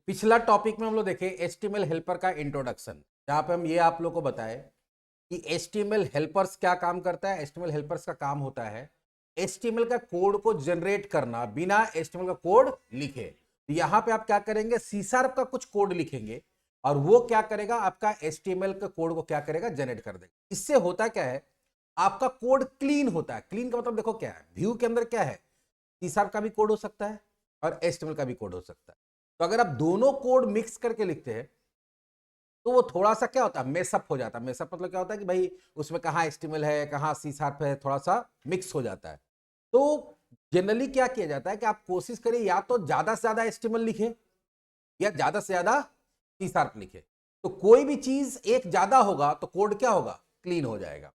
पिछला टॉपिक में हम लोग देखे HTML हेल्पर का इंट्रोडक्शन, जहां पे हम ये आप लोग को बताए कि HTML हेल्पर्स क्या काम करता है। HTML हेल्पर्स का काम होता है HTML का कोड को जनरेट करना बिना HTML का कोड लिखे। तो यहां पे आप क्या करेंगे, C# का कुछ कोड लिखेंगे और वो क्या करेगा, आपका HTML का कोड को क्या करेगा, जनरेट कर देगा। इससे होता क्या है, आपका कोड क्लीन होता है। क्लीन का मतलब देखो क्या है, व्यू के अंदर क्या है, C# का भी कोड हो सकता है और HTML का भी कोड हो सकता है। तो अगर आप दोनों कोड मिक्स करके लिखते हैं तो वो थोड़ा सा क्या होता है, मेसअप हो जाता है। मेसअप मतलब क्या होता है कि भाई उसमें कहाँ HTML है, कहाँ C# है, थोड़ा सा मिक्स हो जाता है। तो जनरली क्या किया जाता है कि आप कोशिश करिए या तो ज्यादा से ज्यादा HTML लिखे या ज्यादा से ज्यादा C# लिखे। तो कोई भी चीज एक ज्यादा होगा तो कोड क्या होगा, क्लीन हो जाएगा।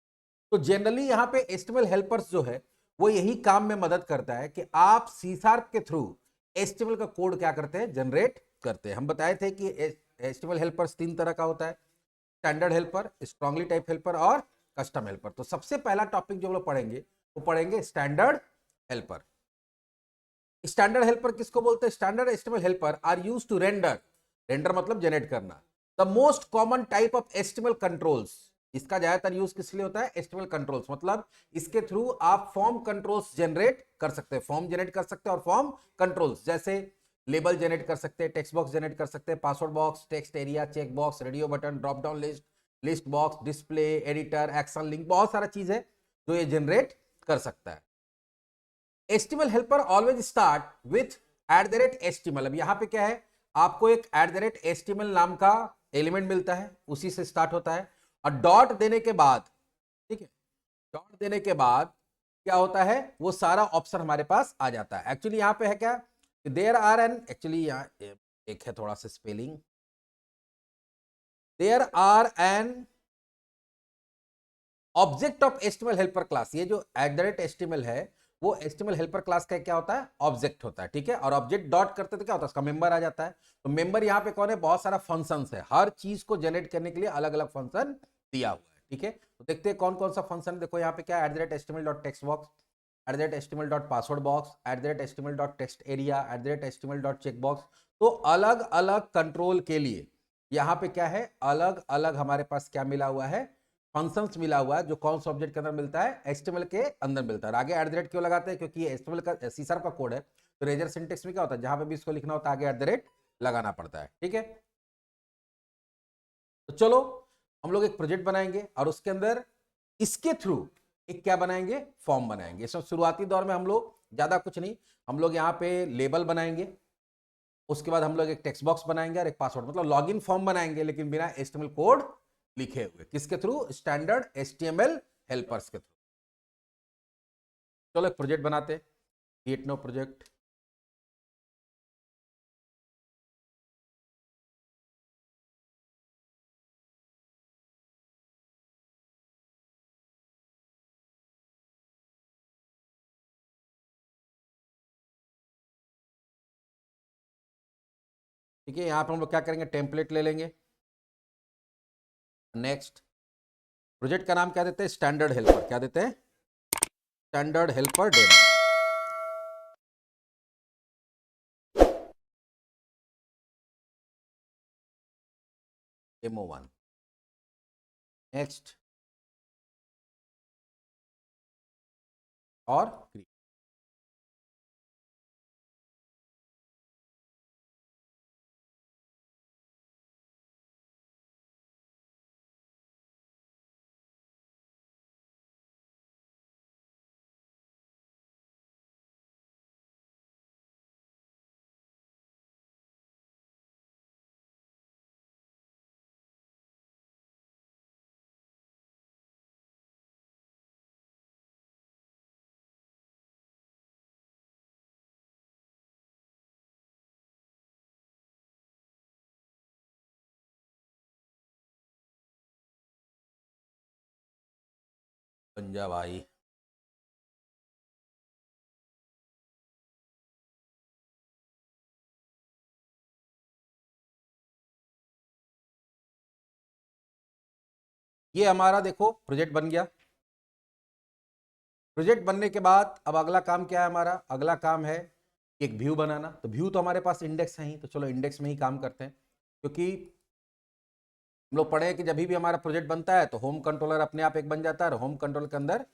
तो जनरली यहां पे HTML हेल्पर्स जो है वो यही काम में मदद करता है कि आप C# के थ्रू HTML का कोड क्या करते हैं, जनरेट करते हैं। हम बताए थे कि HTML हेल्पर्स 3 तरह का होता है, standard helper, strongly type helper और कस्टम हेल्पर। तो सबसे पहला टॉपिक जो हम लोग पढ़ेंगे वो पढ़ेंगे स्टैंडर्ड हेल्पर। स्टैंडर्ड हेल्पर किसको बोलते हैं, standard HTML helper are used to render, render मतलब जनरेट करना, the most common type of HTML controls. इसका ज्यादातर यूज किस लिए होता है, HTML कंट्रोल्स, मतलब इसके थ्रू आप फॉर्म कंट्रोल्स जनरेट कर सकते हैं, फॉर्म जनरेट कर सकते हैं और फॉर्म कंट्रोल्स जैसे लेबल जनरेट कर सकते हैं, टेक्स्ट बॉक्स जनरेट कर सकते हैं, password box, text area, check box, radio button, drop down list, list box, display, editor, action link, बहुत सारा चीज है जो ये जनरेट कर सकता है। HTML helper always start with @HTML। अब यहां पे क्या है, आपको एक @HTML नाम का एलिमेंट मिलता है, उसी से स्टार्ट होता है। और डॉट देने के बाद, ठीक है, डॉट देने के बाद क्या होता है, वो सारा ऑप्शन हमारे पास आ जाता है। एक्चुअली यहां पे है क्या, देयर आर एन, एक्चुअली यहां एक है थोड़ा सा spelling, there are an object of HTML helper class. ये जो @HTML है वो HTML हेल्पर क्लास का क्या होता है, ऑब्जेक्ट होता है, ठीक है। और ऑब्जेक्ट डॉट करते तो क्या होता है, उसका मेंबर आ जाता है। तो मेंबर यहाँ पे कौन है, बहुत सारा फंक्शंस है, हर चीज को जनरेट करने के लिए अलग अलग फंक्शन दिया हुआ है, ठीक है। तो देखते हैं कौन कौन सा फंक्शन, देखो यहाँ पे क्या, @HTML.textbox, @HTML.passwordbox, @HTML.textarea, @HTML.checkbox। तो अलग अलग कंट्रोल के लिए यहाँ पे क्या है, अलग अलग हमारे पास क्या मिला हुआ है, फंक्शंस मिला हुआ है, जो कौन सा ऑब्जेक्ट के अंदर मिलता है, HTML के अंदर मिलता है। और आगे क्यों लगाते हैं, क्योंकि ये HTML का C# का कोड है। तो रेजर सिंटेक्स में क्या होता है, जहां पे भी इसको लिखना होता है आगे लगाना पड़ता है, ठीक है। तो चलो हम लोग एक प्रोजेक्ट बनाएंगे और उसके अंदर इसके थ्रू एक क्या बनाएंगे, फॉर्म बनाएंगे। इसमें शुरुआती दौर में हम लोग ज्यादा कुछ नहीं, हम लोग यहाँ पे लेबल बनाएंगे, उसके बाद हम लोग एक टेक्स्ट बॉक्स बनाएंगे और एक पासवर्ड, मतलब लॉगिन फॉर्म बनाएंगे, लेकिन बिना HTML कोड लिखे हुए। किसके थ्रू, स्टैंडर्ड HTML हेल्पर्स के थ्रू। चलो एक प्रोजेक्ट बनाते, क्रिएट नो प्रोजेक्ट। ठीक है, यहां पे हम लोग क्या करेंगे, टेम्पलेट ले लेंगे। नेक्स्ट, प्रोजेक्ट का नाम क्या देते हैं, स्टैंडर्ड हेल्पर। क्या देते हैं, standard helper demo. Demo 1। Next, और create। पंजा भाई, ये हमारा देखो प्रोजेक्ट बन गया। प्रोजेक्ट बनने के बाद अब अगला काम क्या है हमारा, अगला काम है एक व्यू बनाना, तो व्यू तो हमारे पास इंडेक्स है ही, तो चलो इंडेक्स में ही काम करते हैं, क्योंकि हम लोग पढ़े हैं कि जब भी हमारा प्रोजेक्ट बनता है तो होम कंट्रोलर अपने आप एक बन जाता है, और होम कंट्रोलर के अंदर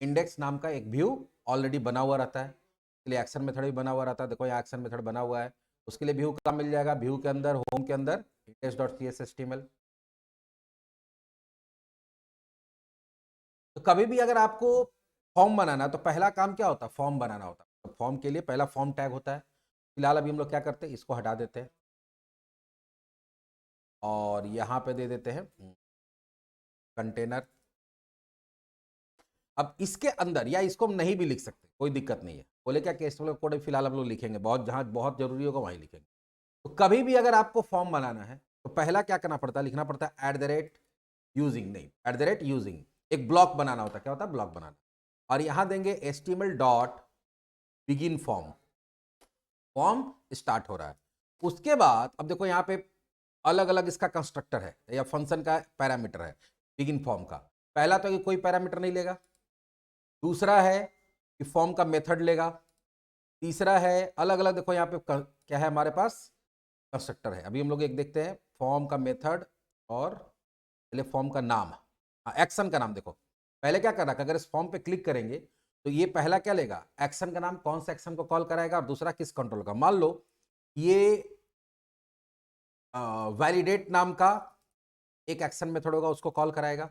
इंडेक्स नाम का एक व्यू ऑलरेडी बना हुआ रहता है, इसलिए एक्शन मेथड भी बना हुआ रहता है। देखो यहाँ एक्शन मेथड बना हुआ है, उसके लिए व्यू कहाँ मिल जाएगा, व्यू के अंदर, होम के अंदर index.cshtml। तो कभी भी अगर आपको फॉर्म बनाना है तो पहला काम क्या होता है, फॉर्म बनाना होता है। तो फॉर्म के लिए पहला फॉर्म टैग होता है। फिलहाल अभी हम लोग क्या करते हैं, इसको हटा देते हैं और यहाँ पे दे देते हैं कंटेनर। अब इसके अंदर, या इसको हम नहीं भी लिख सकते, कोई दिक्कत नहीं है, बोले क्या केस कोड फिलहाल हम लोग लिखेंगे, बहुत जहां बहुत जरूरी होगा वहीं लिखेंगे। तो कभी भी अगर आपको फॉर्म बनाना है तो पहला क्या करना पड़ता है, लिखना पड़ता है @using, नहीं @using, एक ब्लॉक बनाना होता है। क्या होता है, ब्लॉक बनाना। और यहां देंगे html.begin फॉर्म, फॉर्म स्टार्ट हो रहा है। उसके बाद अब देखो यहाँ पे अलग अलग इसका कंस्ट्रक्टर है या फंक्शन का पैरामीटर है बिगिन फॉर्म का। पहला तो कि कोई पैरामीटर नहीं लेगा, दूसरा है कि फॉर्म का मेथड लेगा, तीसरा है अलग अलग, देखो यहाँ पे क्या है हमारे पास, कंस्ट्रक्टर है। अभी हम लोग एक देखते हैं फॉर्म का मेथड और पहले फॉर्म का नाम, एक्शन का नाम। देखो पहले क्या कर रहा है, अगर इस फॉर्म पे क्लिक करेंगे तो ये पहला क्या लेगा, एक्शन का नाम, कौन सा एक्शन को कॉल कराएगा, और दूसरा किस कंट्रोल का। मान लो ये वैलिडेट नाम का एक एक्शन मेथड होगा, उसको कॉल कराएगा,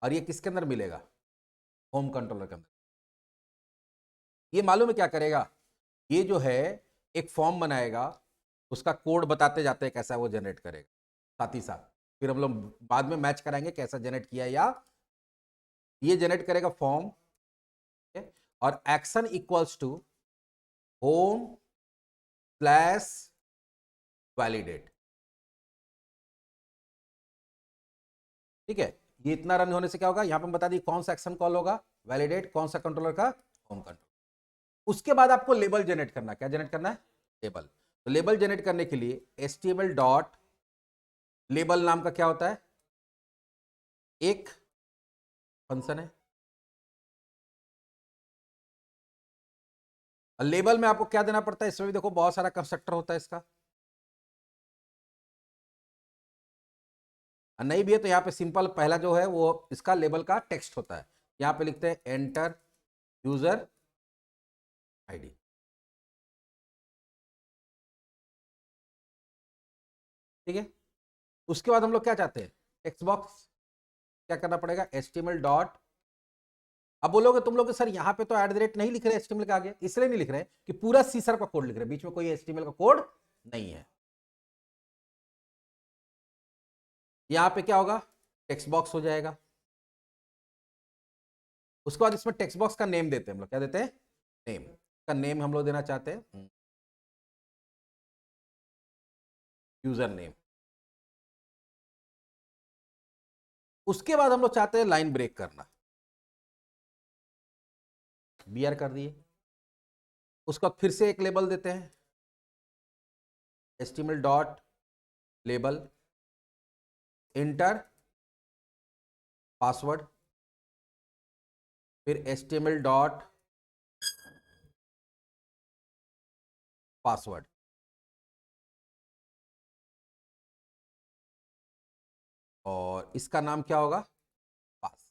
और ये किसके अंदर मिलेगा, होम कंट्रोलर के अंदर। ये मालूम है क्या करेगा, ये जो है एक फॉर्म बनाएगा, उसका कोड बताते जाते हैं कैसा वो जनरेट करेगा, साथ ही साथ फिर हम लोग बाद में मैच कराएंगे कैसा जनरेट किया, या ये जनरेट करेगा फॉर्म, और action equals to home slash validate. ठीक है, ये इतना रन होने से क्या होगा, यहां पर बता दी कौन सा एक्शन कॉल होगा, वैलिडेट, कौन सा कंट्रोलर का, होम कंट्रोलर। उसके बाद आपको लेबल जनरेट करना, क्या जनरेट करना है, लेबल। तो लेबल जनरेट करने के लिए html डॉट लेबल नाम का क्या होता है, एक फंक्शन है। लेबल में आपको क्या देना पड़ता है, इसमें भी देखो बहुत सारा कंस्ट्रक्टर होता है इसका। नहीं भी है तो यहाँ पे सिंपल पहला जो है वो इसका लेबल का टेक्स्ट होता है। यहाँ पे लिखते हैं एंटर यूजर आईडी। ठीक है, उसके बाद हम लोग क्या चाहते हैं, टेक्स्ट बॉक्स। क्या करना पड़ेगा, html डॉट, अब बोलोगे तुम लोग सर यहाँ पे तो @ नहीं लिख रहे HTML का आगे, इसलिए नहीं लिख रहे कि पूरा C# का कोड लिख रहे हैं, बीच में कोई HTML का कोड नहीं है। यहाँ पे क्या होगा, टेक्स्ट बॉक्स हो जाएगा। उसके बाद इसमें टेक्स्ट बॉक्स का नेम देते हैं हम लोग, क्या देते हैं, नेम का नेम हम लोग देना चाहते हैं यूजर नेम। उसके बाद हम लोग चाहते हैं लाइन ब्रेक करना, BR कर दिए। उसके बाद फिर से एक लेबल देते हैं HTML dot label, inter password, फिर HTML डॉट पासवर्ड, और इसका नाम क्या होगा, पास।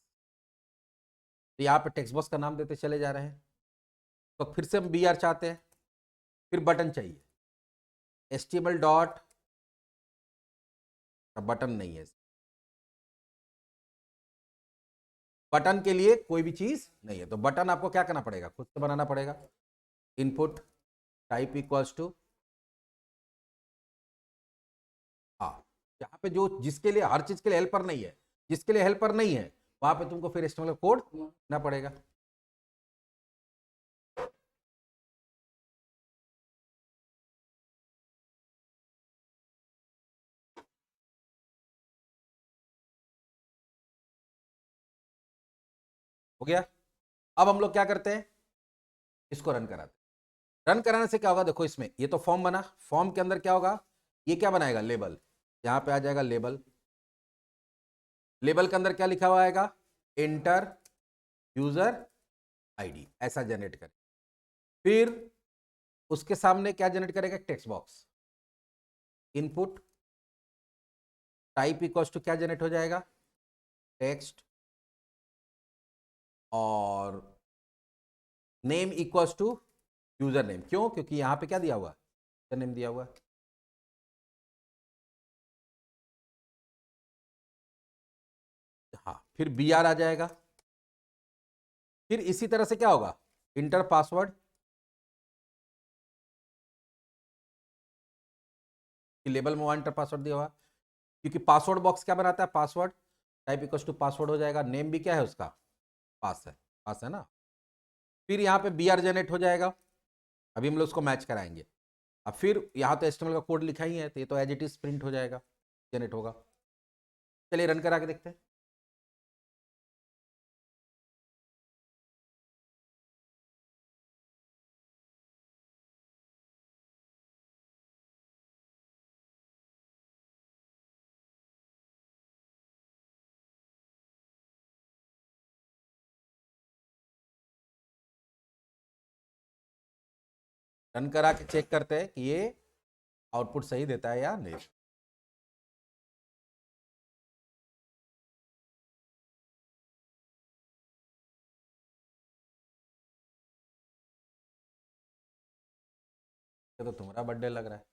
तो यहाँ पे टेक्स्ट बॉक्स का नाम देते चले जा रहे हैं। तो फिर से हम BR चाहते हैं, फिर बटन चाहिए HTML डॉट, बटन नहीं है, बटन के लिए कोई भी चीज नहीं है, तो बटन आपको क्या करना पड़ेगा, खुद से बनाना पड़ेगा। इनपुट टाइप इक्वल्स टू, हाँ, यहाँ पे जो जिसके लिए हर चीज के लिए हेल्पर नहीं है, जिसके लिए हेल्पर नहीं है वहां पे तुमको फिर HTML कोड ना पड़ेगा। हो गया। अब हम लोग क्या करते हैं, इसको रन कराते हैं। रन कराने से क्या होगा, देखो इसमें ये तो फॉर्म बना, फॉर्म के अंदर क्या होगा, ये क्या बनाएगा, लेबल। यहाँ पे आ जाएगा लेबल, लेबल के अंदर क्या लिखा हुआ आएगा, एंटर यूजर आईडी, ऐसा जनरेट करें। फिर उसके सामने क्या जनरेट करेगा, text box. Input type equals to क्या जनरेट हो जाएगा, टेक्स्ट, और name equals to user name. क्यों, क्योंकि यहां पे क्या दिया हुआ है, यूजर नेम दिया हुआ है। हाँ, फिर बी आर आ जाएगा। फिर इसी तरह से क्या होगा, इंटर पासवर्ड, लेबल में इंटर पासवर्ड दिया हुआ, क्योंकि पासवर्ड बॉक्स क्या बनाता है, password, type equals to password हो जाएगा। नेम भी क्या है उसका, पास है ना। फिर यहाँ पे बी आर जनरेट हो जाएगा। अभी हम लोग उसको मैच कराएंगे। अब फिर यहाँ तो एचटीएमएल का कोड लिखा ही है, तो ये तो एज इट इज प्रिंट हो जाएगा, जनरेट होगा। चलिए रन करा के देखते हैं। रन करा के चेक करते हैं कि ये आउटपुट सही देता है या नहीं। ये तो तुम्हारा बर्थडे लग रहा है।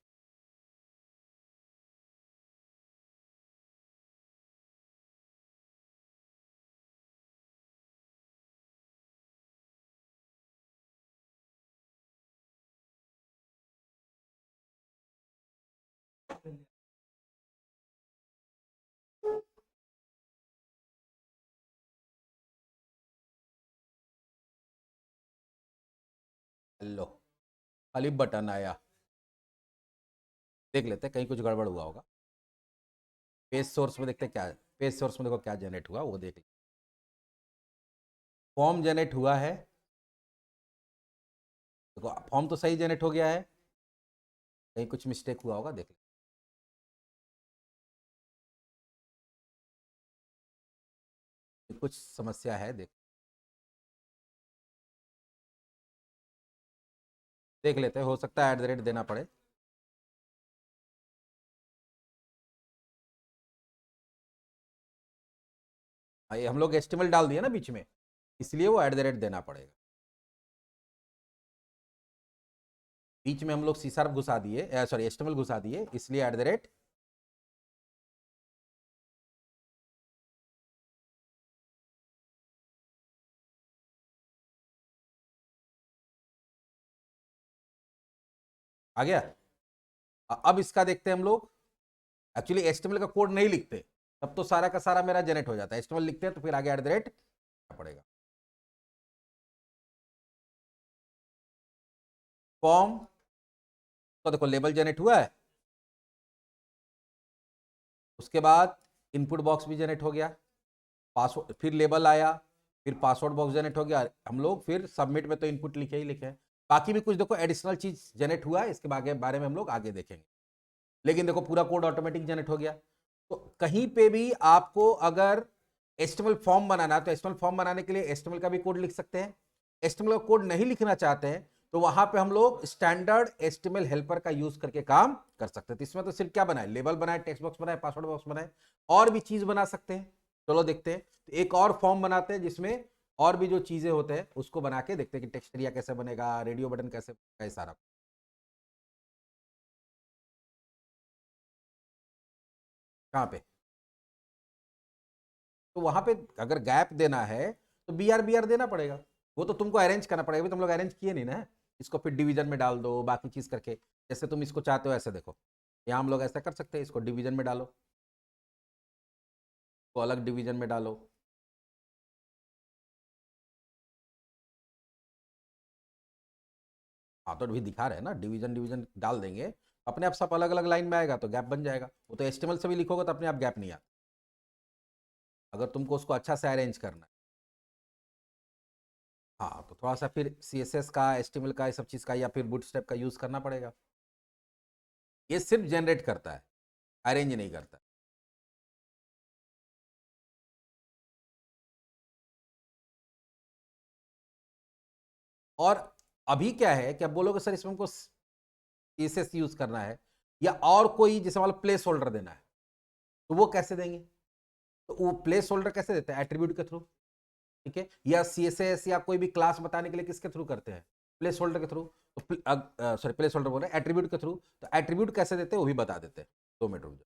लो, खाली बटन आया, देख लेते हैं कहीं कुछ गड़बड़ हुआ होगा। पेज सोर्स में देखते हैं क्या है, पेज सोर्स में देखो क्या जनरेट हुआ वो देख। फॉर्म जनरेट हुआ है, देखो फॉर्म तो सही जनरेट हो गया है, कहीं कुछ मिस्टेक हुआ होगा, देख कुछ समस्या है, देख लेते हैं, हो सकता है एट द रेट देना पड़े। ये हम लोग एस्टिमेल डाल दिया ना बीच में, इसलिए वो एट द रेट देना पड़ेगा। बीच में हम लोग सी शार्प घुसा दिए, सॉरी एस्टिमेल घुसा दिए, इसलिए एट द रेट। आ गया। अब इसका देखते हैं हम लोग। एक्चुअली एस्टिमेल का कोड नहीं लिखते, तब तो सारा का सारा मेरा जनरेट हो जाता है। एस्टिमेल लिखते हैं तो फिर आगे एट द रेट पड़ेगा। फॉर्म तो देखो लेबल जनरेट हुआ है, उसके बाद इनपुट बॉक्स भी जनरेट हो गया, पासवर्ड, फिर लेबल आया, फिर पासवर्ड बॉक्स जनरेट हो गया। हम लोग फिर सबमिट में तो इनपुट लिखे ही लिखे हैं। बाकी भी कुछ देखो एडिशनल चीज जनरेट हुआ है, इसके बारे में हम लोग आगे देखेंगे। लेकिन देखो पूरा कोड ऑटोमेटिक जनरेट हो गया। तो कहीं पे भी आपको अगर एचटीएमएल फॉर्म बनाना है, तो एचटीएमएल फॉर्म बनाने के लिए एचटीएमएल का भी कोड लिख सकते हैं। एचटीएमएल का कोड नहीं लिखना चाहते हैं तो वहां पे हम लोग स्टैंडर्ड एचटीएमएल हेल्पर का यूज करके काम कर सकते हैं। तो इसमें तो सिर्फ क्या बनाए, लेबल बनाए, टेक्स्ट बॉक्स बनाए, पासवर्ड बॉक्स बनाए, और भी चीज बना सकते हैं। चलो देखते हैं। तो एक और फॉर्म बनाते हैं जिसमें और भी जो चीजें होते हैं उसको बना के देखते हैं कि टेक्स्ट एरिया कैसे बनेगा, रेडियो बटन कैसे बनेगा, सारा। कहाँ पे, तो वहां पे अगर गैप देना है तो बी आर देना पड़ेगा। वो तो तुमको अरेंज करना पड़ेगा, तुम लोग अरेंज किए नहीं ना। इसको फिर डिवीजन में डाल दो, बाकी चीज करके, जैसे तुम इसको चाहते हो ऐसे देखो। यहाँ हम लोग ऐसा कर सकते हैं, इसको डिवीजन में डालो, को अलग डिवीजन में डालो। हाँ तो भी दिखा रहे हैं ना, डिवीजन डिवीजन डाल देंगे, अपने आप सब अलग अलग लाइन में आएगा तो गैप बन जाएगा। वो तो एस्टिमल से भी लिखोगे तो अपने आप गैप नहीं आता, अगर तुमको उसको अच्छा से अरेंज करना है। हाँ तो थोड़ा सा फिर CSS का, एस्टिमल का, ये सब चीज़ का, या फिर बूटस्ट्रैप का यूज़ करना पड़ेगा। ये सिर्फ जनरेट करता है, अरेंज नहीं करता। और अभी क्या है कि अब बोलोगे सर इसमें हमको CSS यूज करना है या और कोई जैसे वाला प्लेस होल्डर देना है, तो वो कैसे देंगे? तो वो प्लेस होल्डर कैसे देते हैं? एट्रीब्यूट के थ्रू, ठीक है, या CSS या कोई भी क्लास बताने के लिए किसके थ्रू करते हैं? प्लेस होल्डर के थ्रू। सॉरी, प्लेस होल्डर बोल रहे हैं, एट्रीब्यूट के थ्रू। तो एट्रीब्यूट कैसे देते हैं वो भी बता देते हैं, 2 मिनट रुक जाओ।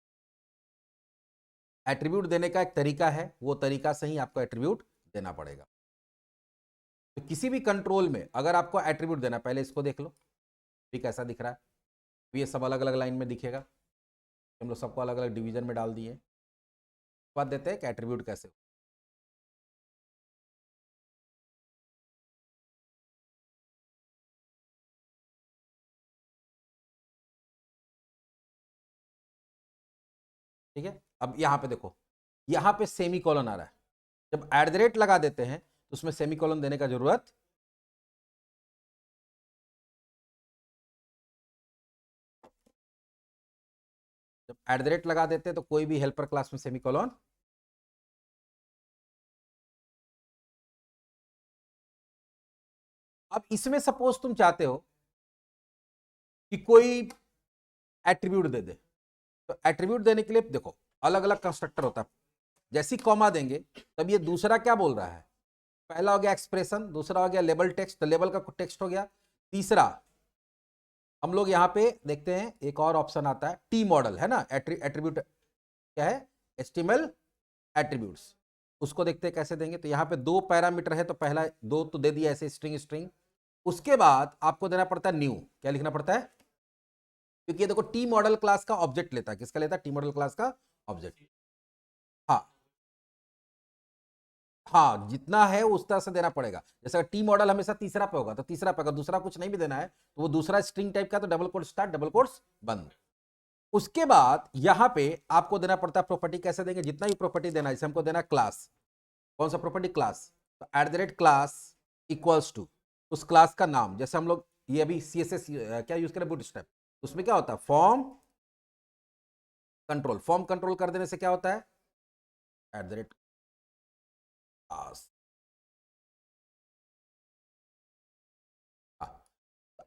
एट्रीब्यूट देने का एक तरीका है, वो तरीका से ही आपको एट्रीब्यूट देना पड़ेगा। तो किसी भी कंट्रोल में अगर आपको एट्रीब्यूट देना, पहले इसको देख लो भी कैसा दिख रहा है। ये सब अलग अलग लाइन में दिखेगा, हम लोग सबको अलग अलग डिवीजन में डाल दिए। बात देते हैं कि एट्रीब्यूट कैसे। ठीक है, अब यहां पे देखो, यहां पे सेमी कॉलन आ रहा है। जब एट द रेट लगा देते हैं तो उसमें सेमी कॉलन देने का जरूरत, जब एट द रेट लगा देते हैं तो कोई भी हेल्पर क्लास में सेमी कॉलन, अब इसमें सपोज तुम चाहते हो कि कोई एट्रीब्यूट दे दे, तो एट्रीब्यूट देने के लिए देखो अलग अलग कंस्ट्रक्टर होता है। जैसी कॉमा देंगे तब ये दूसरा क्या बोल रहा है, पहला हो गया एक्सप्रेशन, दूसरा हो गया लेबल टेक्स्ट, तो लेबल का टेक्स्ट हो गया। तीसरा हम लोग यहाँ पे देखते हैं एक और ऑप्शन आता है टी मॉडल, है ना, एट्रीब्यूट क्या है, HTML एट्रीब्यूट्स। उसको देखते हैं कैसे देंगे। तो यहाँ पे 2 पैरामीटर है, तो पहला 2 तो दे दिया ऐसे स्ट्रिंग स्ट्रिंग। उसके बाद आपको देना पड़ता है न्यू, क्या लिखना पड़ता है, क्योंकि ये देखो टी मॉडल क्लास का ऑब्जेक्ट लेता है, किसका लेता है, टी मॉडल क्लास का ऑब्जेक्ट। हाँ हाँ, जितना है उस तरह से देना पड़ेगा। जैसे टी मॉडल हमेशा तीसरा पे होगा तो तीसरा पे होगा, दूसरा कुछ नहीं भी देना है तो वो दूसरा स्ट्रिंग टाइप का, तो double quote start double quotes बंद। उसके बाद यहां पे आपको देना पड़ता है प्रॉपर्टी, कैसे देंगे, जितना भी प्रॉपर्टी देना है, जैसे हमको देना क्लास, कौन सा प्रॉपर्टी, क्लास, तो at the rate class equals to उस क्लास का नाम। जैसे हम लोग ये अभी CSS क्या यूज करें, बूटस्ट्रैप, उसमें क्या होता है, फॉर्म कंट्रोल। फॉर्म कंट्रोल कर देने से क्या होता है, at the rate class,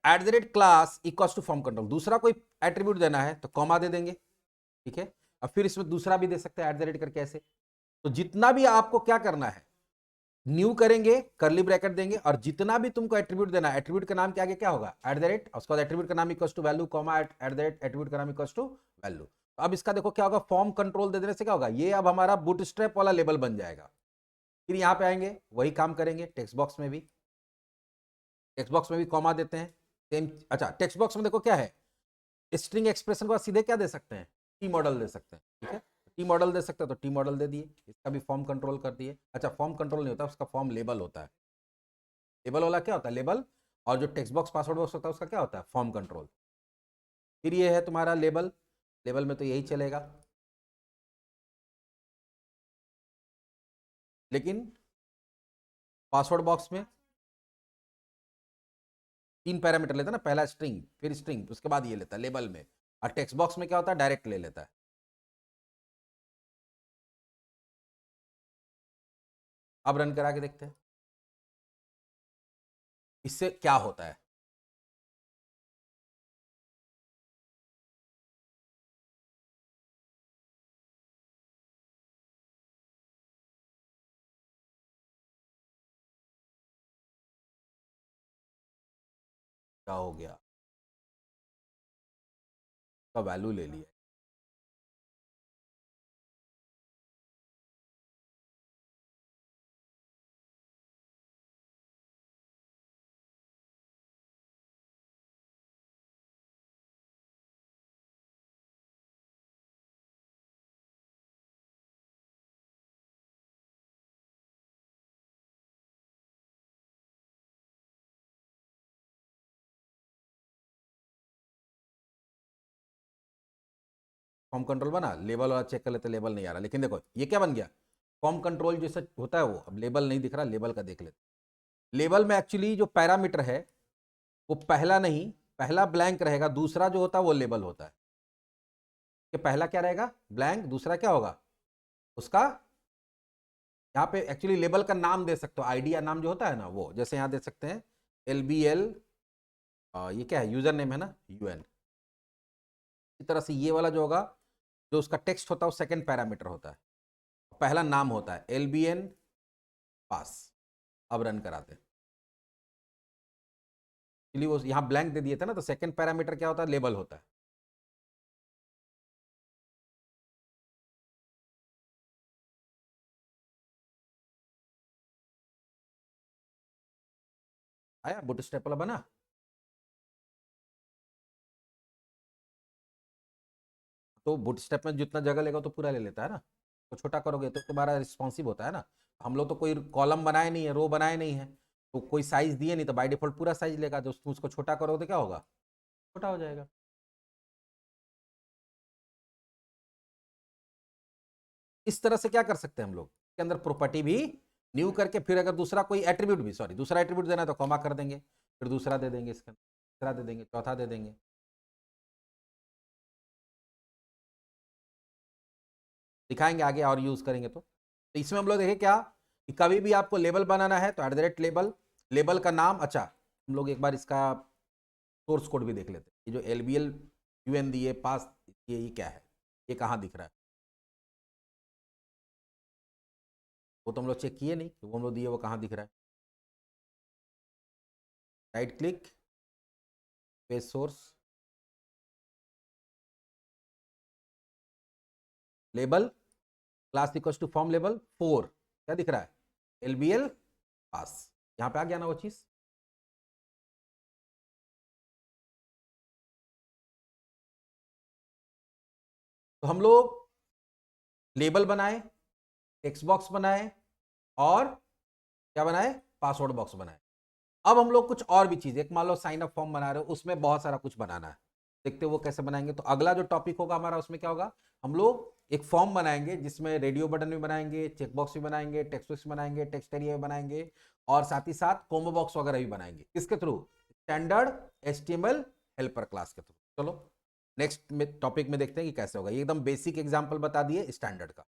at the rate class equals to form control. दूसरा कोई एट्रीब्यूट देना है तो कॉमा दे देंगे, ठीक है। अब फिर इसमें दूसरा भी दे सकते हैं एट द रेट करके ऐसे। तो जितना भी आपको क्या करना है, न्यू करेंगे, करली ब्रैकेट देंगे, और जितना भी तुमको एट्रीब्यूट देना है, एट्रीब्यूट के नाम के आगे क्या होगा, एट द रेट, उसके बाद एट्रीब्यूट का नाम equals to value, comma at the rate attribute का नाम इक्वल्स टू वैल्यू। अब इसका देखो क्या होगा, फॉर्म कंट्रोल दे देने से क्या होगा, ये अब हमारा बूटस्ट्रैप वाला लेबल बन जाएगा। फिर यहां पे आएंगे, वही काम करेंगे टेक्स्ट बॉक्स में भी, टेक्स्ट बॉक्स में भी कॉमा देते हैं सेम। अच्छा, टेक्स्ट बॉक्स में देखो क्या है, स्ट्रिंग एक्सप्रेशन को सीधे क्या दे सकते हैं, टी मॉडल दे सकते हैं, ठीक है। टी मॉडल दे सकते हैं तो टी मॉडल दे दिए, इसका भी फॉर्म कंट्रोल कर दिए। अच्छा, फॉर्म कंट्रोल नहीं होता, उसका फॉर्म लेबल होता है। लेबल वाला क्या होता है, लेबल, और जो टेक्स्ट बॉक्स पासवर्ड बॉक्स होता है उसका क्या होता है, फॉर्म कंट्रोल। फिर ये है तुम्हारा लेबल, लेबल में तो यही चलेगा, लेकिन पासवर्ड बॉक्स में 3 पैरामीटर लेता है ना, पहला स्ट्रिंग, फिर स्ट्रिंग, उसके बाद ये लेता है लेबल में। और टेक्स्ट बॉक्स में क्या होता है, डायरेक्ट ले लेता है। अब रन करा के देखते हैं इससे क्या होता है। क्या हो गया, का वैल्यू ले लिया। फॉर्म कंट्रोल बना, लेबल वाला चेक कर लेते, लेबल नहीं आ रहा, लेकिन देखो ये क्या बन गया, फॉर्म कंट्रोल जैसे होता है वो। अब लेबल नहीं दिख रहा, लेबल का देख लेते। लेबल में एक्चुअली जो पैरामीटर है वो पहला नहीं, पहला ब्लैंक रहेगा, दूसरा जो होता है वो लेबल होता है। कि पहला क्या रहेगा, ब्लैंक, दूसरा क्या होगा उसका, यहाँ पे एक्चुअली लेबल का नाम दे सकते हो, आईडी या नाम जो होता है ना वो, जैसे यहाँ दे सकते हैं LBL ये क्या है, यूजर नेम है ना, यूएन। इसी तरह से ये वाला जो होगा, जो उसका टेक्स्ट होता है वो सेकंड पैरामीटर होता है, पहला नाम होता है एलबीएन पास। अब रन कराते हैं, इसलिए वो यहाँ ब्लैंक दे दिए थे ना, तो सेकंड पैरामीटर क्या होता है, लेबल होता है। आया बूटस्ट्रैप वाला बना। तो बूटस्ट्रैप में जितना जगह लेगा तो पूरा ले लेता है ना, तो छोटा करोगे तो तुम्हारा रिस्पॉन्सिव होता है ना। हम लोग तो कोई कॉलम बनाए नहीं है, रो बनाए नहीं है, तो कोई साइज दिए नहीं, तो बाय डिफॉल्ट पूरा साइज लेगा। तो उसको छोटा करोगे तो क्या होगा, छोटा हो जाएगा। इस तरह से क्या कर सकते हैं हम लोग, इसके अंदर प्रॉपर्टी भी न्यू करके, फिर अगर दूसरा कोई एट्रीब्यूट भी, सॉरी दूसरा एट्रीब्यूट देना है तो कॉमा कर देंगे, फिर दूसरा दे देंगे, इसका तीसरा दे देंगे, चौथा दे देंगे। दिखाएंगे आगे और यूज करेंगे। तो इसमें हम लोग देखें क्या, कि कभी भी आपको लेबल बनाना है तो @लेबल, लेबल का नाम। अच्छा, हम लोग एक बार इसका सोर्स कोड भी देख लेते हैं, ये जो एलबीएल यूएन दिए पास, ये क्या है, ये कहाँ दिख रहा है। वो तो हम लोग चेक किए नहीं कि वो हम लोग दिए वो कहाँ दिख रहा है। Right click, page source, label, class equals to form label 4, क्या दिख रहा है, एलबीएल पास। यहाँ पे आ गया ना वो चीज। तो हम लोग लेबल बनाए, टेक्स्ट बॉक्स बनाए, और क्या बनाए, पासवर्ड बॉक्स बनाए। अब हम लोग कुछ और भी चीज, एक मान लो साइन अप फॉर्म बना रहे हो, उसमें बहुत सारा कुछ बनाना है। देखते हो वो कैसे बनाएंगे। तो अगला जो टॉपिक होगा हमारा, उसमें क्या होगा, हम लोग एक फॉर्म बनाएंगे जिसमें रेडियो बटन भी बनाएंगे, चेक बॉक्स भी बनाएंगे, टेक्स्ट बॉक्स बनाएंगे, टेक्स्ट एरिया भी बनाएंगे, और साथ ही साथ कॉम्बो बॉक्स वगैरह भी बनाएंगे। किसके through, standard HTML helper class के थ्रू। चलो नेक्स्ट में टॉपिक में देखते हैं कि कैसे होगा। ये एकदम बेसिक एग्जांपल बता दिए स्टैंडर्ड का।